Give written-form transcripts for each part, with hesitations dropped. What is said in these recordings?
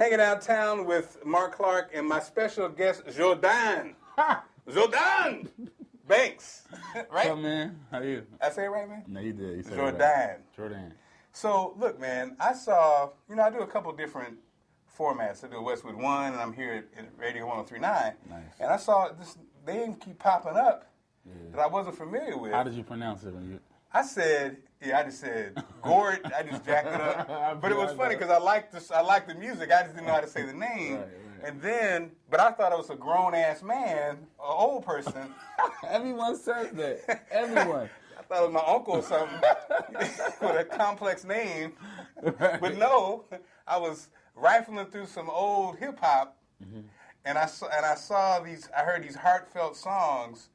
hanging out town with Marc Clark and my special guest, Guordan. Guordan Banks. Right? What's up, man? How you? I say it right, man? No, you did. You said Guordan. it right. Guordan. So, look, man, I saw, I do a couple different formats. I do Westwood One, and I'm here at Radio 103.9. Nice. And I saw this name keep popping up that I wasn't familiar with. How did you pronounce it when you... I just said Gord. I just jacked it up. But it was funny because I liked the music. I just didn't know how to say the name. Right. And then, but I thought it was a grown-ass man, an old person. Everyone says that. Everyone. I thought it was my uncle or something with a complex name. Right. But no, I was rifling through some old hip-hop, and I heard these heartfelt songs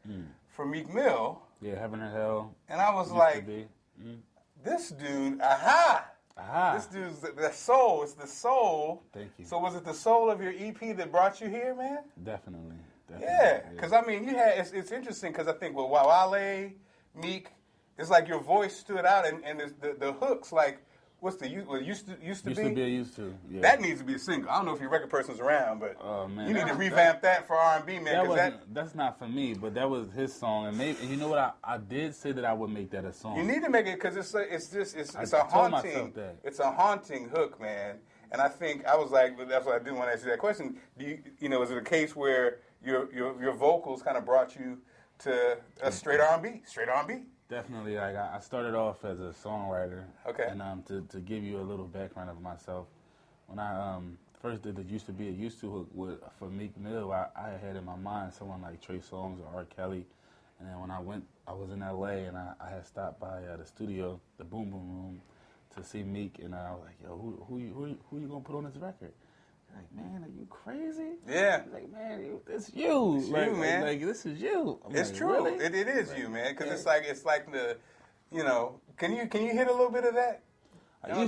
from Meek Mill. Yeah, Heaven and Hell. And I was like, this dude, aha! This dude's the soul. It's the soul. Thank you. So was it the soul of your EP that brought you here, man? Definitely. Yeah, because I mean, it's interesting because I think with Wale, Meek, it's like your voice stood out, and the hooks like. What's the used to be? Used to. Yeah. That needs to be a single. I don't know if your record person's around, but man, you need to revamp that for R&B, man. That's not for me, but that was his song, and maybe you know what? I did say that I would make that a song. You need to make it because it's a haunting hook, man. And I think I was like, that's what I didn't want to ask you that question. Is it a case where your vocals kind of brought you to a straight R&B? Definitely. Like I started off as a songwriter. Okay. And to give you a little background of myself, when I first did the Used to Be a Used to hook for Meek Mill, I had in my mind someone like Trey Songz or R. Kelly. And then when I was in L.A. and I had stopped by the studio, the Boom Boom Room, to see Meek, and I was like, yo, who you gonna put on this record? Like, man, are you crazy? Yeah. Like, man, it's you. It's you, man. Like, this is you. It's like, true. Really? It is you, man. Because it's like the, can you hit a little bit of that? I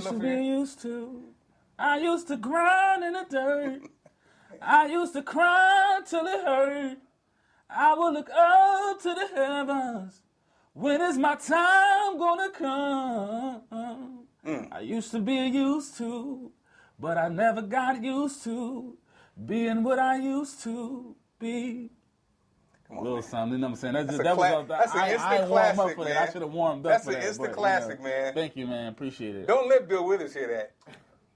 used to grind in the dirt. I used to cry till it hurt. I would look up to the heavens. When is my time gonna come? I used to be used to. But I never got used to being what I used to be. Come on, little man. something, you know what I'm saying? That's an instant classic, man. I should have warmed up for that. That's an instant classic, man. Thank you, man. Appreciate it. Don't let Bill Withers hear that.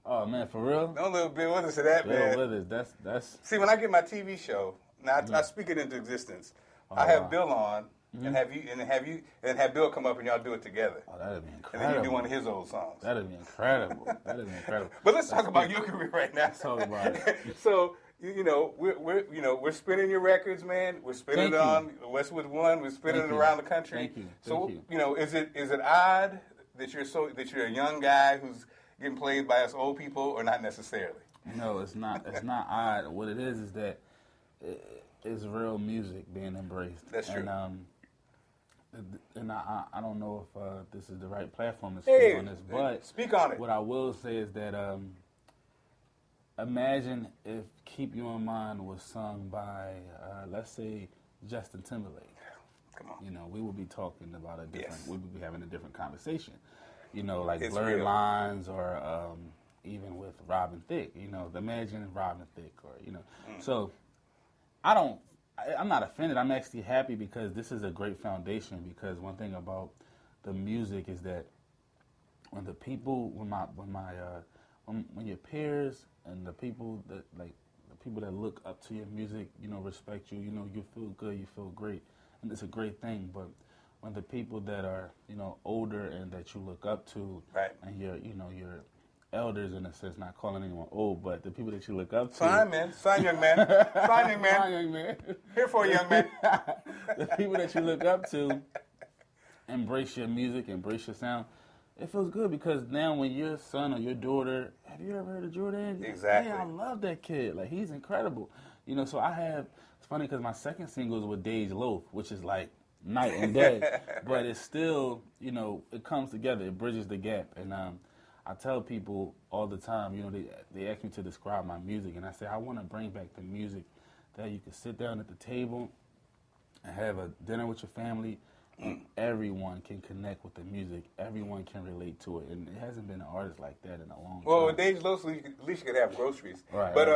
Oh, man, for real? Don't let Bill Withers hear that, man. Bill Withers, that's... See, when I get my TV show, now I speak it into existence. I have Bill on, and have Bill come up and y'all do it together. Oh, that'd be incredible. And then you do one of his old songs. That'd be incredible. But let's talk about your career right now. Let's talk about it. So, we're spinning your records, man. We're spinning it on Westwood One. We're spinning it around the country. Thank you. So, is it odd that you're a young guy who's getting played by us old people, or not necessarily? No, it's not. It's not odd. What it is that it's real music being embraced. That's true. And I don't know if this is the right platform to speak on this, but speak on it. What I will say is that imagine if "Keep You in Mind" was sung by, let's say, Justin Timberlake. Come on. We would be talking about a different. Yes. We would be having a different conversation. Like It's Blurred real. Lines, or even with Robin Thicke. Imagine Robin Thicke, or So I'm not offended. I'm actually happy because this is a great foundation. Because one thing about the music is that when your peers and the people that look up to your music, respect you, you feel good, you feel great, and it's a great thing. But when the people that are older and that you look up to, right, and your elders, in a sense, not calling anyone old, but the people that you look up to. Fine, man. Fine, young man. Fine, young man. Fine, young man. Here for you, young man. The people that you look up to embrace your music, embrace your sound. It feels good because now when your son or your daughter, have you ever heard of Guordan? Exactly. Hey, I love that kid. Like, he's incredible. So it's funny because my second single is with Dej Loaf, which is like night and day. But it's still, it comes together. It bridges the gap. And I tell people all the time, they ask me to describe my music, and I say I want to bring back the music that you can sit down at the table and have a dinner with your family everyone can connect with the music. Everyone can relate to it, and it hasn't been an artist like that in a long time. Well, with Dave's Low, at least you could have groceries. Right, but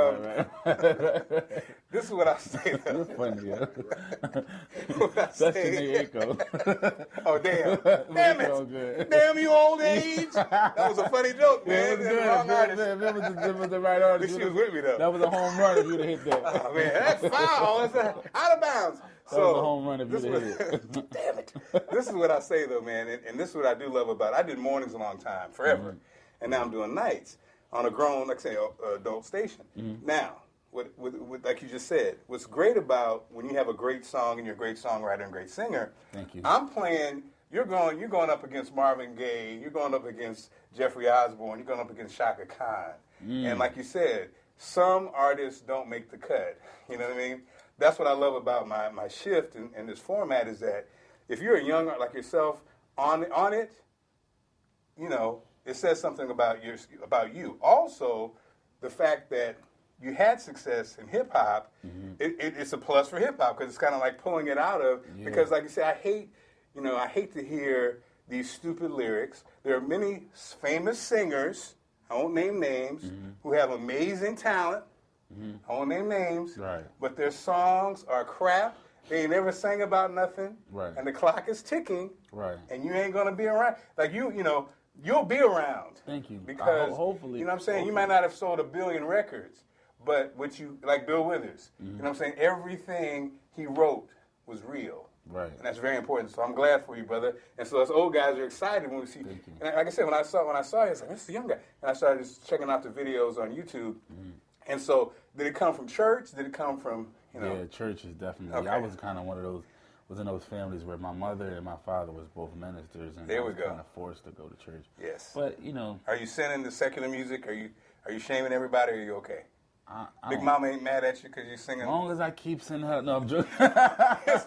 right. this is what I say. You're funny, yeah. What I That's say. the echo. Oh, damn It's all it! good. Damn you, old age! That was a funny joke, Yeah, man. it was That's good. the wrong artist. It was the right artist. She was with me though. That was a home run if you'd have hit that. Oh man, that's foul. That's out of bounds. That was a home run if you'd have hit it. Damn it. This is what I say though, man, and this is what I do love about it. I did mornings a long time, forever, and now I'm doing nights on a grown, like I say, adult station. Now, what, like you just said, what's great about when you have a great song and you're a great songwriter and great singer, Thank you. I'm playing. You're going up against Marvin Gaye. You're going up against Jeffrey Osborne. You're going up against Shaka Khan. And like you said, some artists don't make the cut. You know what I mean? That's what I love about my shift in this format is that if you're a young art like yourself on it, you know, it says something about you. Also, the fact that you had success in hip hop, it's a plus for hip hop because it's kind of like pulling it out of. Yeah. Because like you say, I hate to hear these stupid lyrics. There are many famous singers, I won't name names, who have amazing talent. I won't name names. Right. But their songs are crap. They ain't never sang about nothing. Right. And the clock is ticking. Right. And you ain't gonna be around. Like you know, you'll be around. Thank you. Because hopefully, you know what I'm saying? You hopefully. might not have sold 1 billion records, but what you like Bill Withers. You know what I'm saying? Everything he wrote was real. Right. And that's very important. So I'm glad for you, brother. And so us old guys are excited when we see. Thank you. And like I said, when I saw you, I was like, this is a young guy. And I started just checking out the videos on YouTube. And so, did it come from church? Did it come from Yeah, church is definitely. Okay. I was kind of one of those. Was in those families where my mother and my father was both ministers, and There I we was go. kind of forced to go to church. Yes. But you know, Are you sending the secular music? Are you shaming everybody? Or are you okay? I Big don't- Mama ain't mad at you because you're singing. As long as I keep sending her, no, I'm joking. As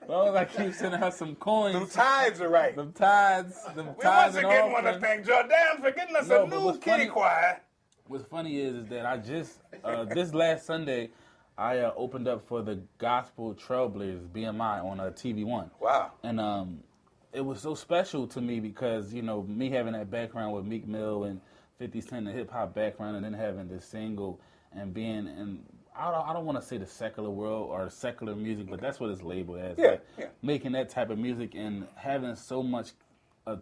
long as I keep sending her some coins, Them tides are right. them tithes, We once and again want to offerings. thank Jordan for getting us No, a but new what's kitty funny- choir. What's funny is that I just this last Sunday I opened up for the Gospel Trailblazers BMI on TV1. Wow. And it was so special to me because, you know, me having that background with Meek Mill and 50 Cent, the hip-hop background, and then having this single and being in, I don't want to say the secular world or secular music, but that's what it's labeled as. Yeah, like, yeah. Making that type of music and having so much a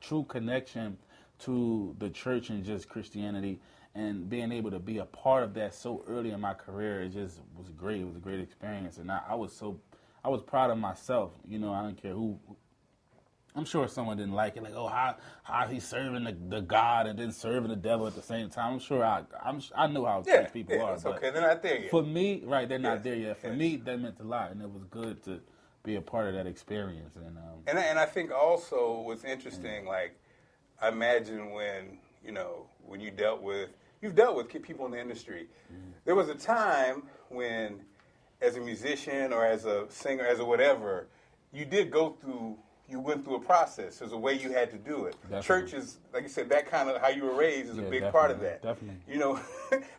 true connection to the church and just Christianity and being able to be a part of that so early in my career, it just was great. It was a great experience. And I was proud of myself. You know, I don't care who. I'm sure someone didn't like it, like, oh, how he's serving the God and then serving the devil at the same time. I'm sure I know how church people are. It's but okay. They're not there yet. for me, right, they're not Yes, there yet. For yes. me, that meant a lot, and it was good to be a part of that experience. And And I think also what's interesting, like, I imagine when you've dealt with people in the industry. There was a time when, as a musician or as a singer, as a whatever, you went through a process. There's a way you had to do it. Definitely. Church is, like you said, that kind of how you were raised is a Yeah, big part of definitely, that. definitely. You know,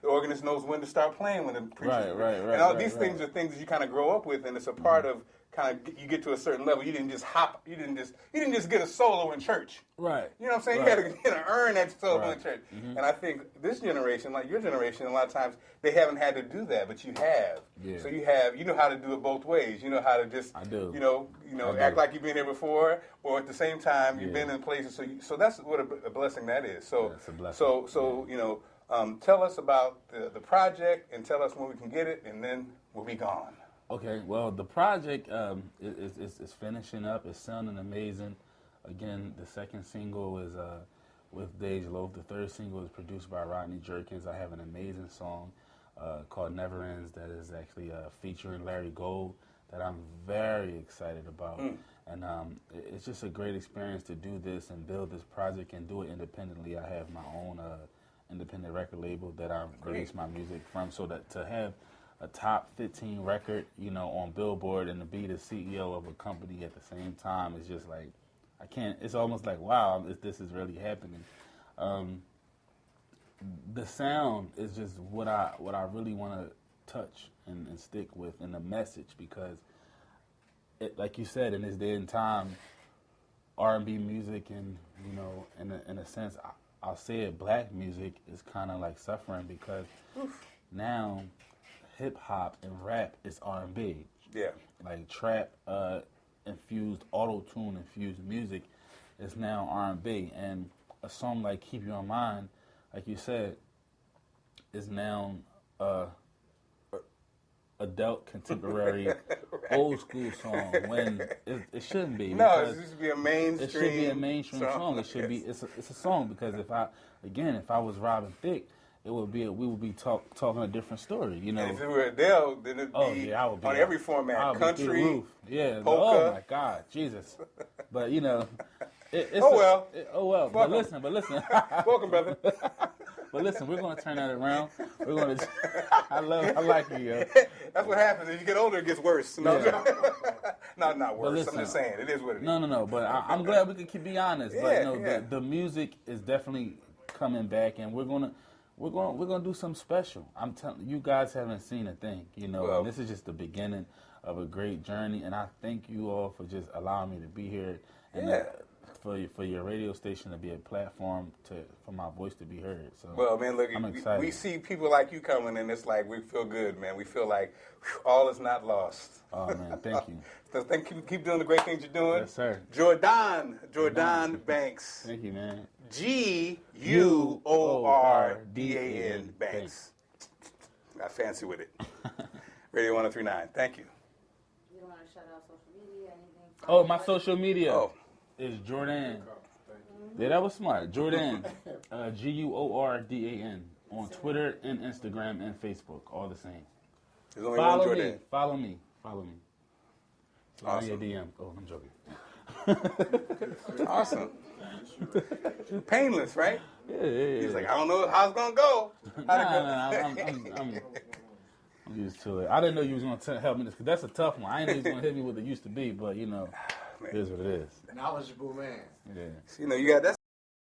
the organist knows when to start playing when the preacher's Right, and all right, these right. things are things that you kind of grow up with, and it's a part of kind of you get to a certain level. You didn't just hop. You didn't just get a solo in church. right. You know what I'm saying? Right. You got to earn that solo in Right. church. And I think this generation, like your generation, a lot of times they haven't had to do that, but you have. Yeah. So you know how to do it both ways. You know how to just I do. I act do. like you've been here before, or at the same time you've Yeah. been in places. So that's what a blessing that is. So Yeah, it's a blessing. so tell us about the project and tell us when we can get it, and then we'll be gone. Okay, well, the project is finishing up. It's sounding amazing. Again, the second single is with Dej Loaf. The third single is produced by Rodney Jerkins. I have an amazing song called Never Ends that is actually featuring Larry Gold that I'm very excited about. And it's just a great experience to do this and build this project and do it independently. I have my own independent record label that I release my music from, so that to have a top 15 record, on Billboard and to be the CEO of a company at the same time is just like, it's almost like, wow, this is really happening. The sound is just what I really want to touch and stick with, and the message, because like you said, in this day and time, R&B music and, in a sense, I'll say it, black music is kind of like suffering because now hip-hop and rap is R&B. Yeah. Like trap infused, auto-tune infused music is now R&B. And a song like Keep You in Mind, like you said, is now adult, contemporary, old school song when it shouldn't be. No, it should be a mainstream. It should be a mainstream song. It should be. It's a song because if I was Robin Thicke, we would be talking a different story. And if it were Adele, then it'd be, I would be on every format, country, yeah. polka. Oh my God, Jesus! But it's well. But listen. Welcome, brother. But listen, we're gonna turn that around. We're gonna. I like you, yo. That's what happens. As you get older, it gets worse. No, Yeah. no, not worse. Listen, I'm just saying, it is what it is. No. But I'm glad we can be honest. Yeah, but the music is definitely coming back, and we're gonna do something special. I'm telling you, guys haven't seen a thing. Well, and this is just the beginning of a great journey, and I thank you all for just allowing me to be here and for your radio station to be a platform for my voice to be heard. So well, man, look, I'm excited. we see people like you coming, and it's like we feel good, man. We feel like all is not lost. Oh man, thank you. So keep doing the great things you're doing. Yes, sir. Guordan Banks. Thank you, man. Guordan Banks. Got fancy with it. Radio 1039. Thank you. You don't want to shout out social media, anything? Oh, my social media. Oh. Is Guordan. Yeah, that was smart. Guordan. Guordan on Twitter and Instagram and Facebook. All the same. There's only one Guordan. Follow me. Awesome. Your DM. Oh, I'm joking. Awesome. Painless, right? Yeah. He's like, I don't know how it's going to go. I'm used to it. I didn't know you was going to help me this because that's a tough one. I didn't know you was going to hit me with it used to be, but it is what it is. Knowledgeable man. Yeah. So, you got that's